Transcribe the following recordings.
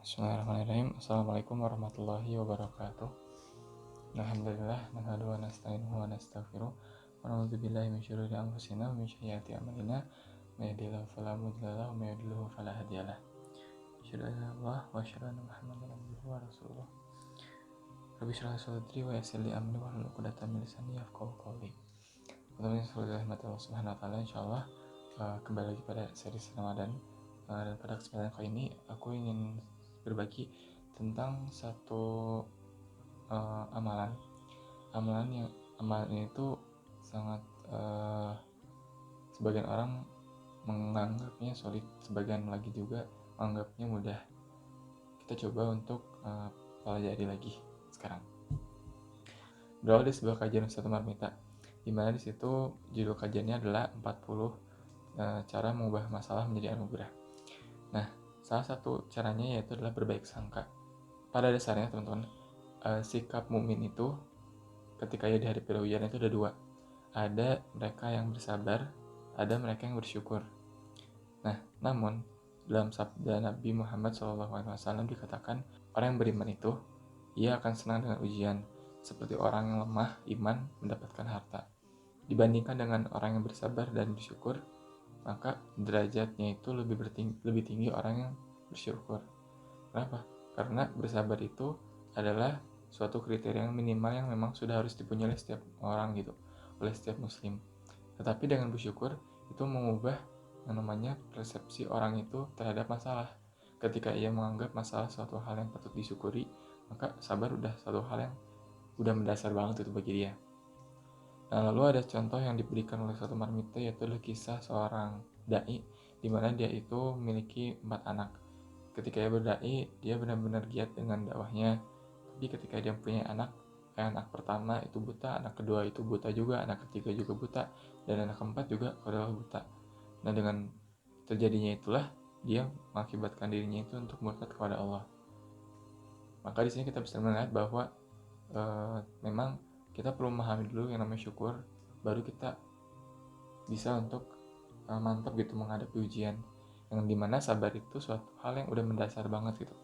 Bismillahirrahmanirrahim. Assalamualaikum warahmatullahi wabarakatuh. Alhamdulillah, nahmaduhu wa nasta'inuhu wa nastaghfiruh. Wa na'udzu billahi min syururi anfusina wa min sayyiati a'malina. May yahdihillahu fala mudilla lahu wa may yudlil fala hadiyalah. Asyhadu an la ilaha illallah wa asyhadu anna Muhammadan abduhu wa rasuluh. Rabbi shrah li sadri wa yassir li amri wahlul 'uqdatam min lisani yafqahu qawli. Teman-teman, semoga rahmat Allah Subhanahu wa taala, insyaallah kembali lagi pada seri Ramadan. Dan pada kesempatan kali ini aku ingin berbagi tentang satu amalan yang amalan ini tuh sangat sebagian orang menganggapnya sulit, sebagian lagi juga menganggapnya mudah. Kita coba untuk pelajari lagi sekarang. Berawal dari sebuah kajian Ustaz Marmita, di mana di situ judul kajiannya adalah 40 cara mengubah masalah menjadi anugerah. Nah, salah satu caranya yaitu adalah berbaik sangka. Pada dasarnya teman-teman, sikap mukmin itu ketika ia dihadapi ujian itu ada dua. Ada mereka yang bersabar, ada mereka yang bersyukur. Nah, namun dalam sabda Nabi Muhammad SAW dikatakan orang yang beriman itu ia akan senang dengan ujian, seperti orang yang lemah iman mendapatkan harta. Dibandingkan dengan orang yang bersabar dan bersyukur, maka derajatnya itu lebih tinggi orang yang bersyukur. Kenapa? Karena bersabar itu adalah suatu kriteria yang minimal yang memang sudah harus dipunyai oleh setiap orang gitu, oleh setiap muslim. Tetapi dengan bersyukur itu mengubah yang namanya persepsi orang itu terhadap masalah. Ketika ia menganggap masalah suatu hal yang patut disyukuri, maka sabar udah suatu hal yang udah mendasar banget itu bagi dia. Nah, lalu ada contoh yang diberikan oleh suatu marmita, yaitu kisah seorang dai di mana dia itu memiliki 4 anak. Ketika dia berdai, dia benar-benar giat dengan dakwahnya. Tapi ketika dia punya anak pertama itu buta, anak kedua itu buta juga, anak ketiga juga buta, dan anak keempat juga adalah buta. Nah, dengan terjadinya itulah dia mengakibatkan dirinya itu untuk murtad kepada Allah. Maka di sini kita bisa melihat bahwa memang kita perlu memahami dulu yang namanya syukur, baru kita bisa untuk mantap gitu menghadapi ujian, yang dimana sabar itu suatu hal yang udah mendasar banget gitu.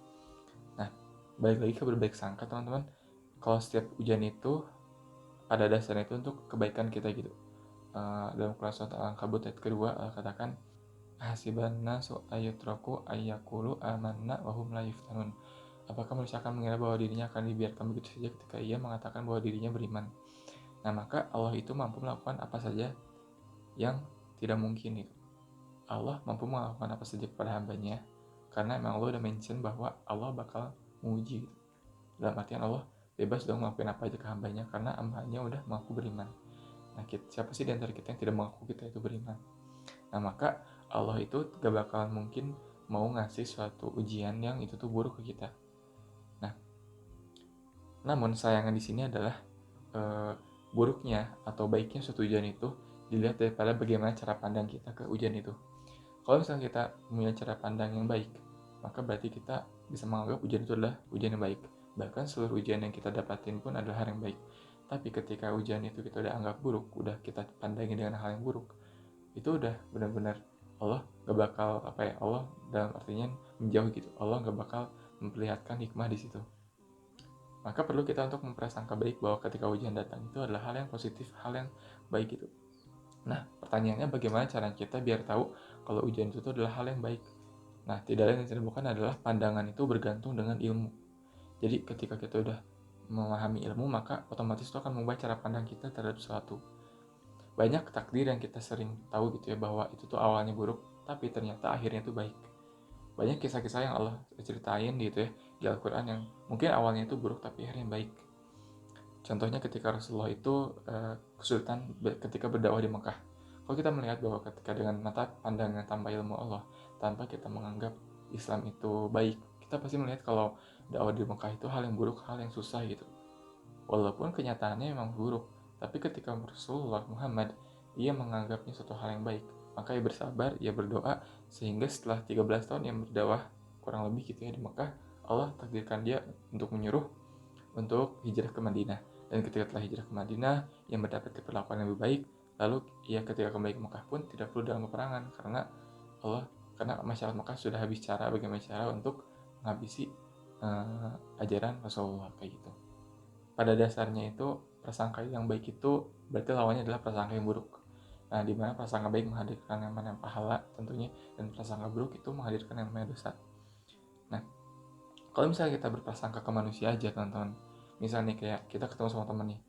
Nah, balik lagi ke berbaik sangka teman-teman. Kalau setiap ujian itu pada dasarnya itu untuk kebaikan kita gitu. Dalam Quran surat Al-Ankabut ayat kedua Allah katakan, hasiban nasu ayyutraku ayyakulu amanna wahum la yuftanun. Apakah manusia akan mengira bahwa dirinya akan dibiarkan begitu saja ketika ia mengatakan bahwa dirinya beriman? Nah, maka Allah itu mampu melakukan apa saja yang tidak mungkin itu. Allah mampu melakukan apa saja kepada hambanya, karena memang Allah udah mention bahwa Allah bakal menguji gitu. Dalam artian Allah bebas dong melakukan apa aja ke hambanya, karena hambanya udah mengaku beriman. Nah, siapa sih di antara kita yang tidak mengaku kita itu beriman? Nah, maka Allah itu gak bakalan mungkin mau ngasih suatu ujian yang itu tuh buruk ke kita. Nah, namun sayangnya di sini adalah buruknya atau baiknya suatu ujian itu dilihat daripada bagaimana cara pandang kita ke ujian itu. Kalau misalnya kita punya cara pandang yang baik, maka berarti kita bisa menganggap ujian itu adalah ujian yang baik. Bahkan seluruh ujian yang kita dapatin pun adalah hal yang baik. Tapi ketika ujian itu kita udah anggap buruk, udah kita pandangi dengan hal yang buruk, itu udah benar-benar Allah gak bakal Allah dalam artinya menjauh gitu. Allah gak bakal memperlihatkan hikmah di situ. Maka perlu kita untuk memprasangka baik bahwa ketika ujian datang itu adalah hal yang positif, hal yang baik gitu. Nah, pertanyaannya bagaimana cara kita biar tahu kalau ujian itu adalah hal yang baik? Nah, tidak lain dan tidak bukan adalah pandangan itu bergantung dengan ilmu. Jadi ketika kita udah memahami ilmu, maka otomatis itu akan mengubah cara pandang kita terhadap sesuatu. Banyak takdir yang kita sering tahu gitu ya, bahwa itu tuh awalnya buruk, tapi ternyata akhirnya itu baik. Banyak kisah-kisah yang Allah ceritain gitu ya di Al-Quran yang mungkin awalnya itu buruk tapi akhirnya baik. Contohnya ketika Rasulullah itu kesulitan ketika berdakwah di Mekah. Kalau kita melihat bahwa ketika dengan mata pandangan tanpa ilmu Allah, tanpa kita menganggap Islam itu baik, kita pasti melihat kalau dakwah di Mekah itu hal yang buruk, hal yang susah gitu. Walaupun kenyataannya memang buruk, tapi ketika Rasulullah Muhammad ia menganggapnya suatu hal yang baik, maka ia bersabar, ia berdoa, sehingga setelah 13 tahun yang berdakwah kurang lebih gitu ya di Mekah, Allah takdirkan dia untuk menyuruh untuk hijrah ke Madinah. Dan ketika telah hijrah ke Madinah, ia mendapat perlakuan yang lebih baik. Lalu ia ketika kembali ke Mekah pun tidak perlu dalam peperangan, karena masyarakat Mekah sudah habis cara bagaimana cara untuk menghabisi ajaran Rasulullah kayak gitu. Pada dasarnya itu prasangka yang baik itu berarti lawannya adalah prasangka yang buruk. Nah, di mana prasangka baik menghadirkan yang namanya pahala tentunya, dan prasangka buruk itu menghadirkan yang namanya dosa. Nah, kalau misalnya kita berprasangka ke manusia aja teman-teman, misalnya kayak kita ketemu sama teman nih,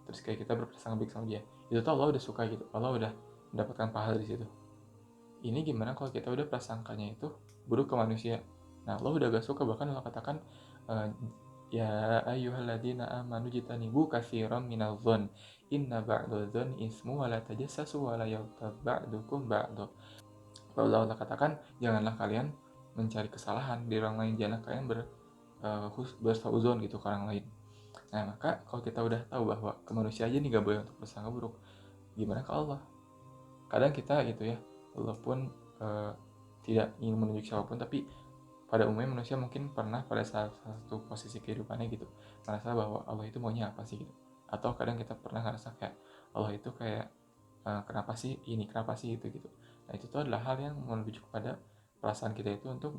terus kayak kita berprasangka baik sama dia, itu tuh Allah udah suka gitu, Allah udah mendapatkan pahala di situ. Ini gimana kalau kita udah prasangkanya itu buruk ke manusia? Nah, Allah udah gak suka, bahkan Allah katakan ya ayyuhalladzina amanu jitanibu katsiran minadh-dhon inna ba'dadh-dhon ismu wa la tajassasu wa la yaghtab ba'dukum ba'dha. Lalu Allah katakan, janganlah kalian mencari kesalahan di orang lain, janganlah kalian bersauzon gitu ke orang lain. Nah, maka kalau kita udah tahu bahwa ke manusia aja nih gak boleh untuk bersangka buruk, gimana ke Allah? Kadang kita gitu ya, walaupun tidak ingin menunjuk siapapun, tapi pada umumnya manusia mungkin pernah pada salah satu posisi kehidupannya gitu merasa bahwa Allah itu maunya apa sih gitu. Atau kadang kita pernah ngerasa kayak Allah itu kayak kenapa sih ini, kenapa sih itu gitu. Nah, itu tuh adalah hal yang menuju kepada perasaan kita itu untuk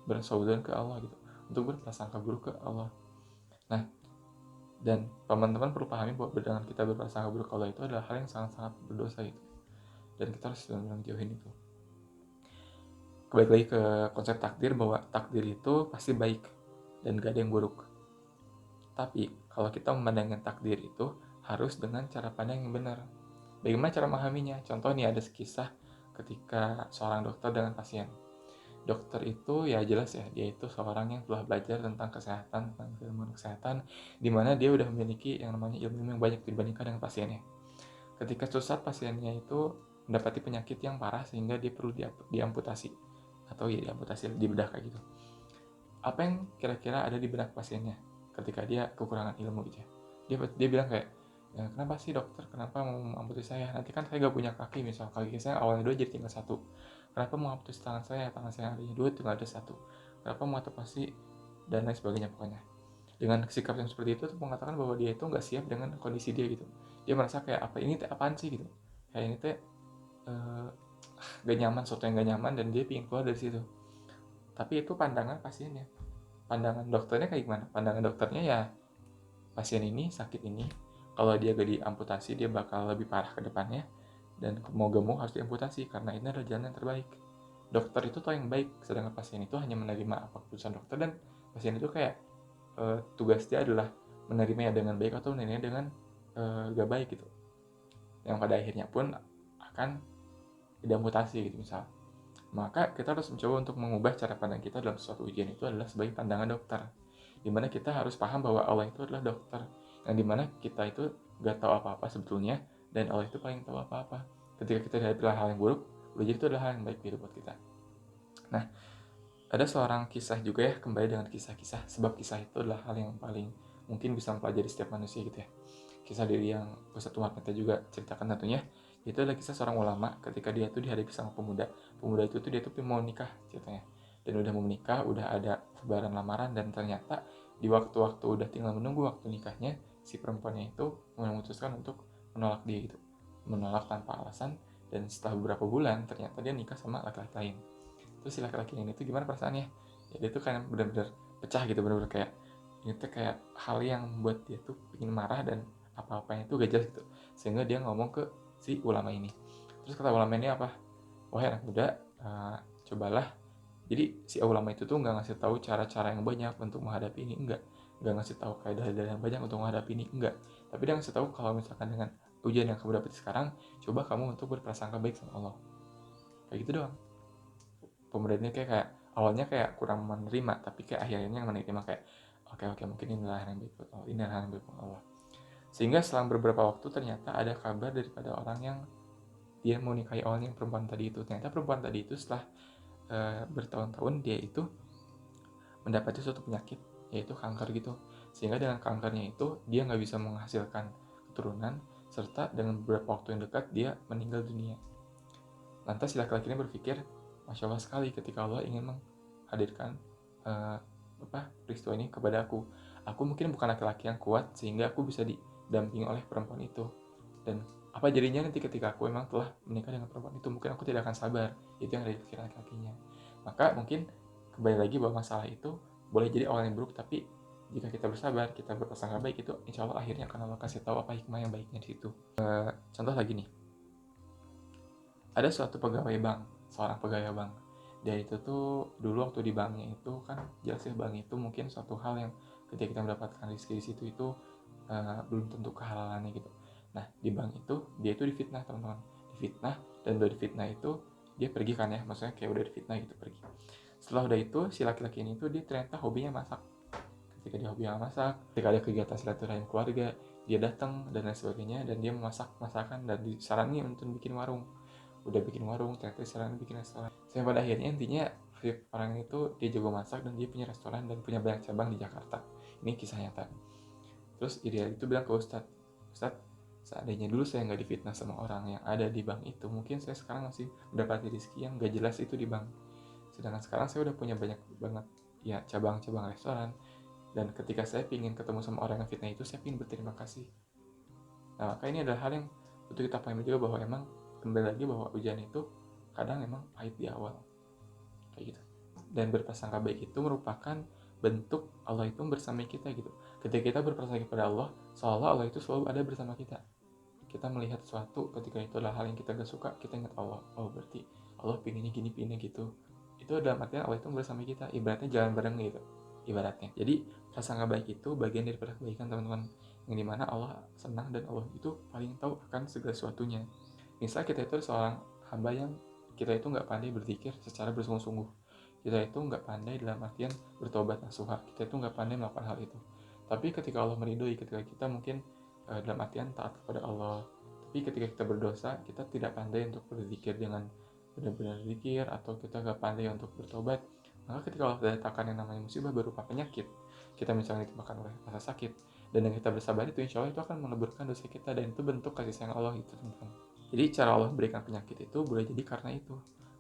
bersaudara ke Allah gitu, untuk berprasangka buruk ke Allah. Nah, dan teman-teman perlu pahami bahwa dengan kita berprasangka buruk ke Allah itu adalah hal yang sangat-sangat berdosa gitu, dan kita harus benar-benar jauhin itu. Kembali lagi ke konsep takdir, bahwa takdir itu pasti baik dan gak ada yang buruk. Tapi kalau kita memandangkan takdir itu harus dengan cara pandang yang benar. Bagaimana cara memahaminya? Contoh nih, ada kisah ketika seorang dokter dengan pasien. Dokter itu ya jelas ya, dia itu seorang yang telah belajar tentang kesehatan, tentang ilmu kesehatan, di mana dia udah memiliki yang namanya ilmu yang banyak dibandingkan dengan pasiennya. Ketika suatu saat pasiennya itu mendapati penyakit yang parah sehingga dia perlu diamputasi, atau ya diamputasi, dibedah kayak gitu. Apa yang kira-kira ada di benak pasiennya ketika dia kekurangan ilmu gitu ya? Dia bilang kayak, ya, kenapa sih dokter, kenapa mau amputasi saya? Nanti kan saya gak punya kaki, misal kaki saya awalnya 2 jadi tinggal 1. Kenapa mau amputasi tangan saya yang ada 2 tinggal ada 1? Kenapa mau amputasi, dan lain sebagainya pokoknya. Dengan sikap yang seperti itu mengatakan bahwa dia itu nggak siap dengan kondisi dia gitu. Dia merasa kayak apa ini teh, apaan sih gitu. Kayak ini teh gak nyaman, sesuatu yang gak nyaman, dan dia pingin keluar dari situ. Tapi itu pandangan pasiennya. Pandangan dokternya kayak gimana? Pandangan dokternya ya, pasien ini sakit ini, kalau dia gak diamputasi dia bakal lebih parah ke depannya, dan mau gak mau harus diamputasi karena ini adalah jalan yang terbaik. Dokter itu tahu yang baik, sedangkan pasien itu hanya menerima apa keputusan dokter, dan pasien itu kayak tugas dia adalah menerimanya dengan baik atau menerimanya dengan gak baik gitu, yang pada akhirnya pun akan diamputasi gitu misal. Maka kita harus mencoba untuk mengubah cara pandang kita dalam suatu ujian itu adalah sebagai pandangan dokter, dimana kita harus paham bahwa Allah itu adalah dokter, yang dimana kita itu gak tahu apa-apa sebetulnya, dan Allah itu paling tahu apa-apa. Ketika kita dihadapi hal yang buruk, udah jadi itu adalah hal yang baik gitu buat kita. Nah, ada seorang kisah juga ya, kembali dengan kisah-kisah, sebab kisah itu adalah hal yang paling mungkin bisa mempelajari setiap manusia gitu ya. Kisah dari yang Ustadz Umar kita juga ceritakan tentunya, itu adalah kisah seorang ulama ketika dia tuh dihadapi sama pemuda itu tuh dia tuh mau nikah ceritanya, dan udah mau menikah, udah ada sebaran lamaran, dan ternyata di waktu-waktu udah tinggal menunggu waktu nikahnya, si perempuannya itu memutuskan untuk menolak dia gitu, menolak tanpa alasan, dan setelah beberapa bulan ternyata dia nikah sama laki-laki lain. Terus si laki-laki ini tuh gimana perasaannya ya, dia tuh kayak benar-benar pecah gitu, benar-benar kayak ini tuh kayak hal yang membuat dia tuh ingin marah, dan apa-apanya tuh gak jelas gitu, sehingga dia ngomong ke si ulama ini. Terus kata ulama ini apa, wahai anak muda, cobalah. Jadi si ulama itu tuh nggak ngasih tahu cara-cara yang banyak untuk menghadapi ini, nggak ngasih tahu kayak dalil yang banyak untuk menghadapi ini, enggak. Tapi dia ngasih tahu kalau misalkan dengan ujian yang kamu dapat sekarang, coba kamu untuk berprasangka baik sama Allah, kayak gitu doang. Pemuda ini kayak awalnya kayak kurang menerima, tapi kayak akhirnya yang menerima, kayak oke, mungkin inilah yang baik buat Allah, inilah yang baik buat Allah. Sehingga selang beberapa waktu ternyata ada kabar daripada orang yang dia mau nikahi awalnya, yang perempuan tadi itu. Ternyata perempuan tadi itu setelah bertahun-tahun dia itu mendapati suatu penyakit, yaitu kanker gitu. Sehingga dengan kankernya itu dia nggak bisa menghasilkan keturunan, serta dengan beberapa waktu yang dekat dia meninggal dunia. Lantas si laki-laki ini berpikir, Masya Allah sekali ketika Allah ingin menghadirkan peristiwa ini kepada aku. Aku mungkin bukan laki-laki yang kuat sehingga aku bisa didampingi oleh perempuan itu. Dan apa jadinya nanti ketika aku memang telah menikah dengan perempuan itu, mungkin aku tidak akan sabar. Itu yang ada di pikiran laki-lakinya. Maka mungkin kembali lagi bahwa masalah itu boleh jadi awal yang buruk, tapi jika kita bersabar, kita berprasangka baik, itu insya Allah akhirnya akan Allah kasih tahu apa hikmah yang baiknya di situ. Contoh lagi nih, ada suatu pegawai bank, seorang pegawai bank. Dia itu tuh dulu waktu di banknya itu kan jelas ya, bank itu mungkin suatu hal yang ketika kita mendapatkan rezeki di situ itu belum tentu kehalalannya gitu. Nah di bank itu dia itu difitnah teman-teman, difitnah, dan udah difitnah itu dia pergi kan ya, maksudnya kayak udah difitnah gitu pergi. Setelah udah itu si laki-laki ini tuh dia ternyata hobinya masak. Ketika dia hobinya masak, ketika ada kegiatan silaturahim keluarga, dia datang dan lain sebagainya, dan dia memasak masakan dan disarani untuk bikin warung. Udah bikin warung, ternyata disarani bikin restoran. Sampai pada akhirnya intinya orang itu dia jago masak dan dia punya restoran dan punya banyak cabang di Jakarta. Ini kisah nyata. Terus dia itu bilang ke Ustadz, Ustadz, seandainya dulu saya nggak difitnah sama orang yang ada di bank itu, mungkin saya sekarang masih mendapat rezeki yang gak jelas itu di bank. Sedangkan sekarang saya udah punya banyak banget ya cabang-cabang restoran, dan ketika saya ingin ketemu sama orang yang fitnah itu, saya ingin berterima kasih. Nah maka ini adalah hal yang butuh kita pahami juga, bahwa emang kembali lagi bahwa ujian itu kadang emang pahit di awal kayak gitu. Dan berprasangka baik itu merupakan bentuk Allah itu bersama kita gitu. Ketika kita berprasangka kepada Allah, seolah Allah itu selalu ada bersama kita. Kita melihat sesuatu ketika itu adalah hal yang kita gak suka, kita ingat Allah. Oh berarti Allah pinginnya gini, pinginnya gitu. Itu dalam artian Allah itu bersama kita, ibaratnya jalan bareng gitu ibaratnya. Jadi prasangka baik itu bagian daripada kebaikan teman-teman, yang dimana Allah senang dan Allah itu paling tahu akan segala sesuatunya. Misal kita itu seorang hamba yang kita itu nggak pandai berzikir secara bersungguh-sungguh, kita itu nggak pandai dalam artian bertobat nasuha, kita itu nggak pandai melakukan hal itu. Tapi ketika Allah meridhoi, ketika kita mungkin dalam artian taat kepada Allah, tapi ketika kita berdosa, kita tidak pandai untuk berzikir dengan benar-benar zikir, atau kita nggak pandai untuk bertobat, maka ketika Allah datangkan yang namanya musibah berupa penyakit, kita misalnya dimakan oleh rasa sakit, dan yang kita bersabar itu insya Allah itu akan meleburkan dosa kita, dan itu bentuk kasih sayang Allah itu teman-teman. Jadi cara Allah berikan penyakit itu boleh jadi karena itu,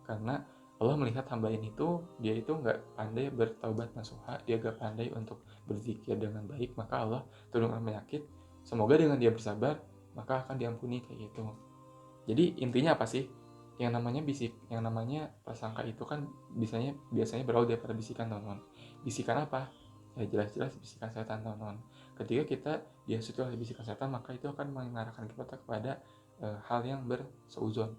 karena Allah melihat hamba ini tuh dia itu nggak pandai bertaubat nasuha, dia nggak pandai untuk berzikir dengan baik, maka Allah turunkan penyakit. Semoga dengan dia bersabar maka akan diampuni kayak gitu. Jadi intinya apa sih? Yang namanya prasangka itu kan biasanya berawal daripada bisikan teman-teman. Bisikan apa? Ya jelas-jelas bisikan setan teman-teman. Ketika kita dihasuti oleh bisikan setan, maka itu akan mengarahkan kita kepada hal yang berseuzon,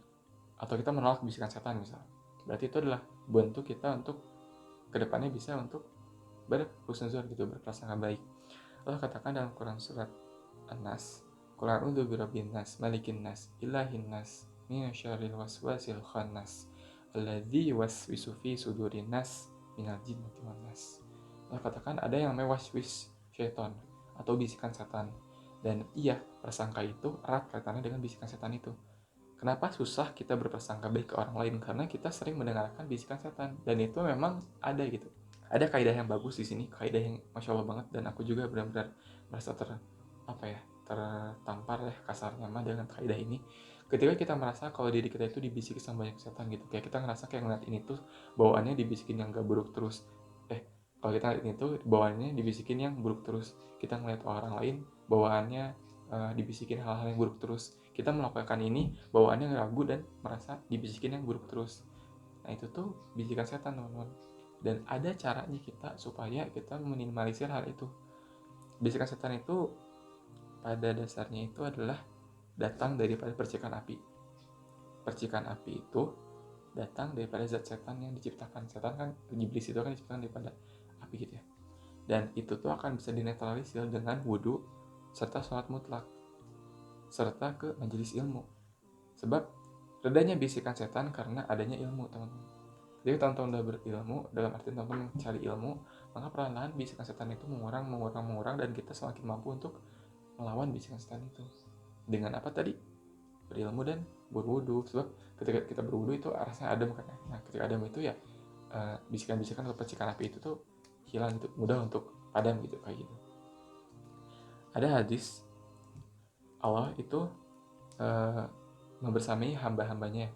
atau kita menolak bisikan setan misal. Berarti itu adalah bentuk kita untuk kedepannya bisa untuk berhusnuzon gitu, berprasangka baik. Allah katakan dalam Quran surat An-Nas, Qul a'udzu birabbin nas, malikin nas, ilahin nas, min syarril waswasil khannas, alladzi yuwaswisu fi sudurin nas, minal jinnati wan nas. Allah katakan ada yang namanya waswis syaitan atau bisikan setan. Dan iya, prasangka itu erat kaitannya dengan bisikan setan itu. Kenapa susah kita berprasangka baik ke orang lain? Karena kita sering mendengarkan bisikan setan, dan itu memang ada gitu. Ada kaidah yang bagus di sini, kaidah yang masya Allah banget, dan aku juga benar-benar merasa tertampar ya kasarnya mah dengan kaidah ini. Ketika kita merasa kalau diri kita itu dibisiki sama banyak setan gitu, kayak kita ngerasa kayak ngeliat ini tuh bawaannya dibisikin yang gak buruk terus. Kalau kita ngeliat ini tuh bawaannya dibisikin yang buruk terus. Kita ngeliat orang lain bawaannya dibisikin hal-hal yang buruk terus. Kita melakukan ini bawaannya ragu dan merasa dibisikin yang buruk terus. Nah itu tuh bisikan setan teman-teman. Dan ada caranya kita supaya kita meminimalisir hal itu. Bisikan setan itu pada dasarnya itu adalah datang daripada percikan api. Percikan api itu datang daripada zat setan yang diciptakan. Setan kan, iblis itu kan diciptakan daripada api gitu ya. Dan itu tuh akan bisa dinetralisir dengan wudhu serta sholat mutlak, serta ke majelis ilmu. Sebab redanya bisikan setan karena adanya ilmu teman-teman. Jadi teman-teman udah berilmu, dalam arti teman-teman mencari ilmu, maka perlahan-lahan bisikan setan itu mengurang, dan kita semakin mampu untuk melawan bisikan setan itu. Dengan apa tadi? Berilmu dan berwudu. Sebab ketika kita berwudu itu rasanya adem kan. Nah ketika adem itu ya bisikan-bisikan atau percikan api itu tuh hilang gitu, mudah untuk padam gitu kayak gitu. Ada hadis Allah itu membersamai hamba-hambanya.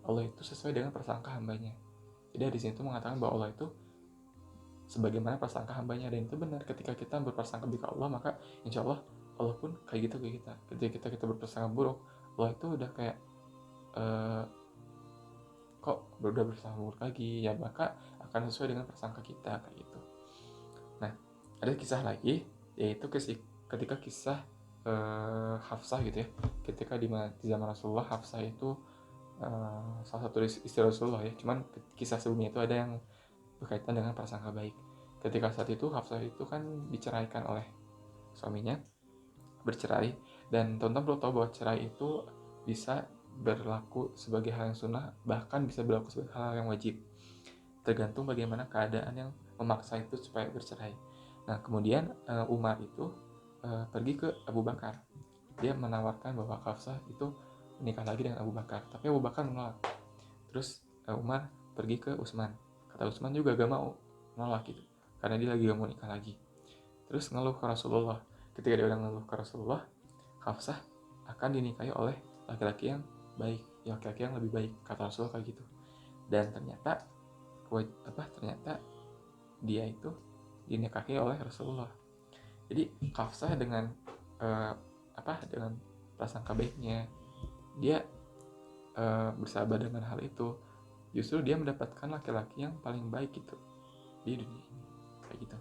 Allah itu sesuai dengan prasangka hambanya. Jadi di sini tuh mengatakan bahwa Allah itu sebagaimana prasangka hambanya, dan itu benar. Ketika kita berprasangka baik ke Allah, maka insya Allah Allah pun kayak gitu ke kita. Ketika kita berprasangka buruk, Allah itu udah kayak kok udah bersama buruk lagi ya, maka akan sesuai dengan prasangka kita kayak gitu. Nah, ada kisah lagi, yaitu ketika kisah Hafsah gitu ya. Ketika di zaman Rasulullah, Hafsah itu salah satu istri Rasulullah ya. Cuman kisah sebelumnya itu ada yang berkaitan dengan prasangka baik. Ketika saat itu Hafsah itu kan diceraikan oleh suaminya, bercerai, dan teman-teman perlu tahu bahwa cerai itu bisa berlaku sebagai hal yang sunnah, bahkan bisa berlaku sebagai hal yang wajib, tergantung bagaimana keadaan yang memaksa itu supaya bercerai. Nah, kemudian Umar itu pergi ke Abu Bakar. Dia menawarkan bahwa Hafsah itu menikah lagi dengan Abu Bakar, tapi Abu Bakar menolak. Terus Umar pergi ke Utsman. Kata Utsman juga gak mau, menolak gitu, karena dia lagi gak mau nikah lagi. Terus ngeluh ke Rasulullah. Ketika dia udah ngeluh ke Rasulullah, Hafsah akan dinikahi oleh laki-laki yang baik, laki-laki yang lebih baik, kata Rasulullah kayak gitu. Dan ternyata dia itu dinikahi oleh Rasulullah. Jadi Hafsah dengan dengan prasangka baiknya dia bersahabat dengan hal itu, justru dia mendapatkan laki-laki yang paling baik gitu di dunia ini kayak gitu.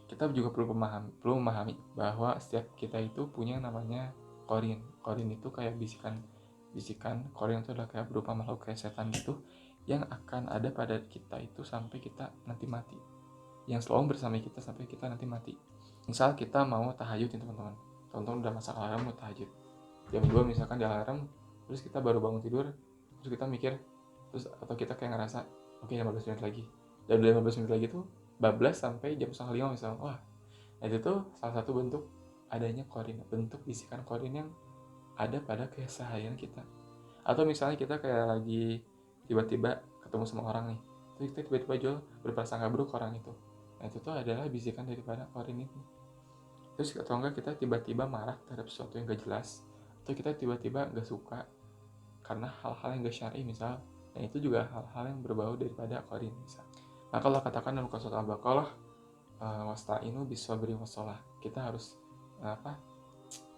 Kita juga perlu memahami bahwa setiap kita itu punya namanya qarin. Qarin itu kayak bisikan. Qarin itu adalah kayak berupa makhluk kayak setan gitu yang akan ada pada kita itu sampai kita nanti mati, yang selalu bersama kita sampai kita nanti mati. Misal kita mau tahajud nih teman-teman udah masak alarm mau tahajud jam 2 misalkan di alarm, terus kita baru bangun tidur, terus kita mikir, terus atau kita kayak ngerasa oke, 15 menit lagi, dan 15 menit lagi tuh bablas sampai jam 4:30 misalnya. Wah, itu tuh salah satu bentuk adanya qarin, bentuk bisikan qarin yang ada pada keseharian kita. Atau misalnya kita kayak lagi tiba-tiba ketemu sama orang nih, terus kita tiba-tiba jual berprasangka buruk orang itu. Nah, itu tuh adalah bisikan daripada qarin itu. Terus atau enggak kita tiba-tiba marah terhadap sesuatu yang gak jelas, atau kita tiba-tiba gak suka karena hal-hal yang gak syar'i misal. Nah, itu juga hal-hal yang berbau daripada qarin misal. Nah, kalau katakan dalam surat Al-Baqarah, wasta'inu bis-sabri was-shalah, kita harus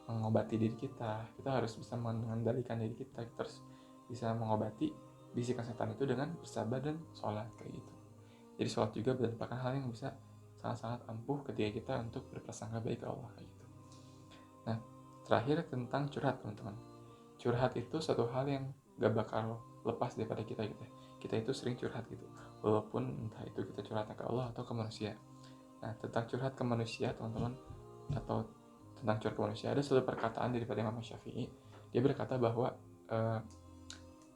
mengobati diri kita harus bisa mengendalikan diri kita harus bisa mengobati bisikan setan itu dengan bersabar dan sholat kayak gitu. Jadi sholat juga merupakan hal yang bisa sangat-sangat ampuh ketika kita untuk berprasangka baik ke Allah kayak gitu. Nah, terakhir tentang curhat teman-teman. Curhat itu satu hal yang gak bakal lepas daripada kita gitu. Kita itu sering curhat gitu, walaupun entah itu kita curhatnya ke Allah atau ke manusia. Nah, tentang curhat ke manusia teman-teman, atau tentang curhat ke manusia, ada satu perkataan daripada Imam Syafi'i. Dia berkata bahwa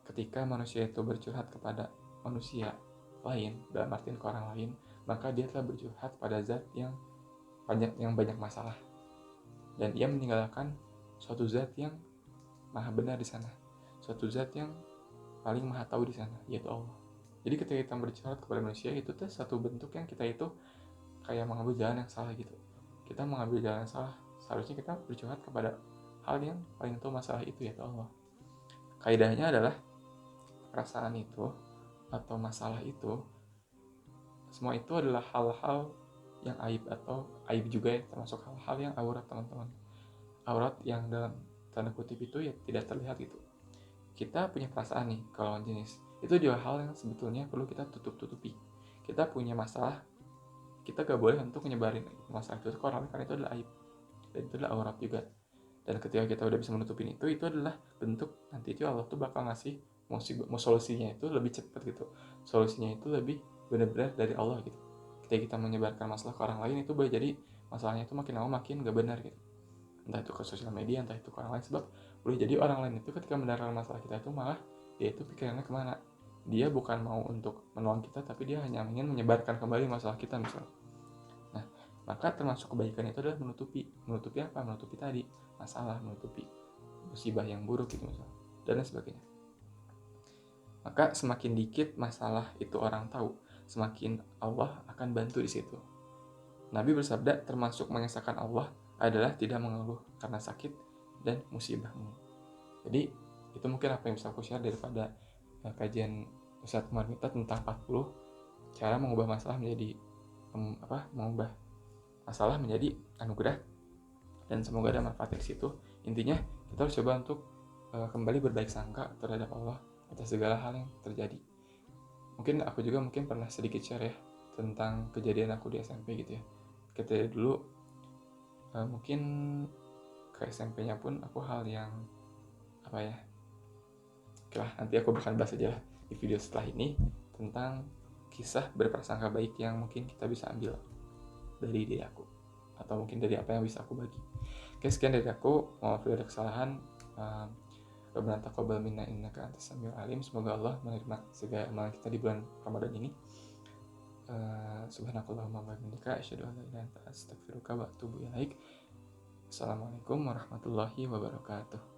ketika manusia itu bercurhat kepada manusia lain, dalam artian ke orang lain, maka dia telah bercurhat pada zat yang banyak masalah, dan ia meninggalkan suatu zat yang maha benar di sana, suatu zat yang paling maha tahu di sana, yaitu Allah. Jadi ketika kita bercurhat kepada manusia, itu tuh satu bentuk yang kita itu kayak mengambil jalan yang salah gitu. Kita mengambil jalan yang salah, seharusnya kita bercurhat kepada hal yang paling tahu masalah itu, yaitu Allah. Kaidahnya adalah perasaan itu atau masalah itu, semua itu adalah hal-hal yang aib atau aib juga ya, termasuk hal-hal yang aurat teman-teman. Aurat yang dalam tanda kutip itu ya tidak terlihat gitu. Kita punya perasaan nih ke lawan jenis, itu juga hal yang sebetulnya perlu kita tutup-tutupi. Kita punya masalah, kita gak boleh untuk menyebarin masalah itu ke orang lain, karena itu adalah aib dan itu adalah aurat juga. Dan ketika kita udah bisa menutupin itu adalah bentuk nanti itu Allah tuh bakal ngasih mau solusinya itu lebih cepat gitu, solusinya itu lebih benar-benar dari Allah gitu. Ketika kita menyebarkan masalah ke orang lain, itu boleh jadi masalahnya itu makin lama makin gak benar gitu, entah itu ke sosial media, entah itu ke orang lain. Sebab boleh jadi orang lain itu ketika mendengar masalah kita itu malah dia itu pikirannya kemana, dia bukan mau untuk menolong kita, tapi dia hanya ingin menyebarkan kembali masalah kita misal. Nah, maka termasuk kebaikan itu adalah menutupi apa? Menutupi tadi masalah, menutupi musibah yang buruk gitu misal, dan lain sebagainya. Maka semakin dikit masalah itu orang tahu, semakin Allah akan bantu di situ. Nabi bersabda, termasuk mengesahkan Allah adalah tidak mengeluh karena sakit dan musibahmu. Jadi itu mungkin apa yang bisa aku share daripada kajian Ustadz Umar Miftah tentang 40 cara mengubah masalah menjadi mengubah masalah menjadi anugerah, dan semoga ada manfaat di situ. Intinya kita harus coba untuk kembali berbaik sangka terhadap Allah atas segala hal yang terjadi. mungkin aku juga pernah sedikit share ya tentang kejadian aku di SMP gitu ya. Ketika dulu mungkin ke SMP-nya pun aku hal yang apa ya, oke lah, nanti aku bakal bahas aja lah di video setelah ini tentang kisah berprasangka baik yang mungkin kita bisa ambil dari diri aku, atau mungkin dari apa yang bisa aku bagi. Oke, sekian dari aku. Maaf bila ada kesalahan. Rabbana taqabbal minna innaka antas samiul alim. Semoga Allah menerima segala amalan kita di bulan Ramadan ini. Subhanakallahumma wa bihamdika asyhadu an la ilaha illa anta astaghfiruka wa atubu ilaik. Assalamualaikum warahmatullahi wabarakatuh.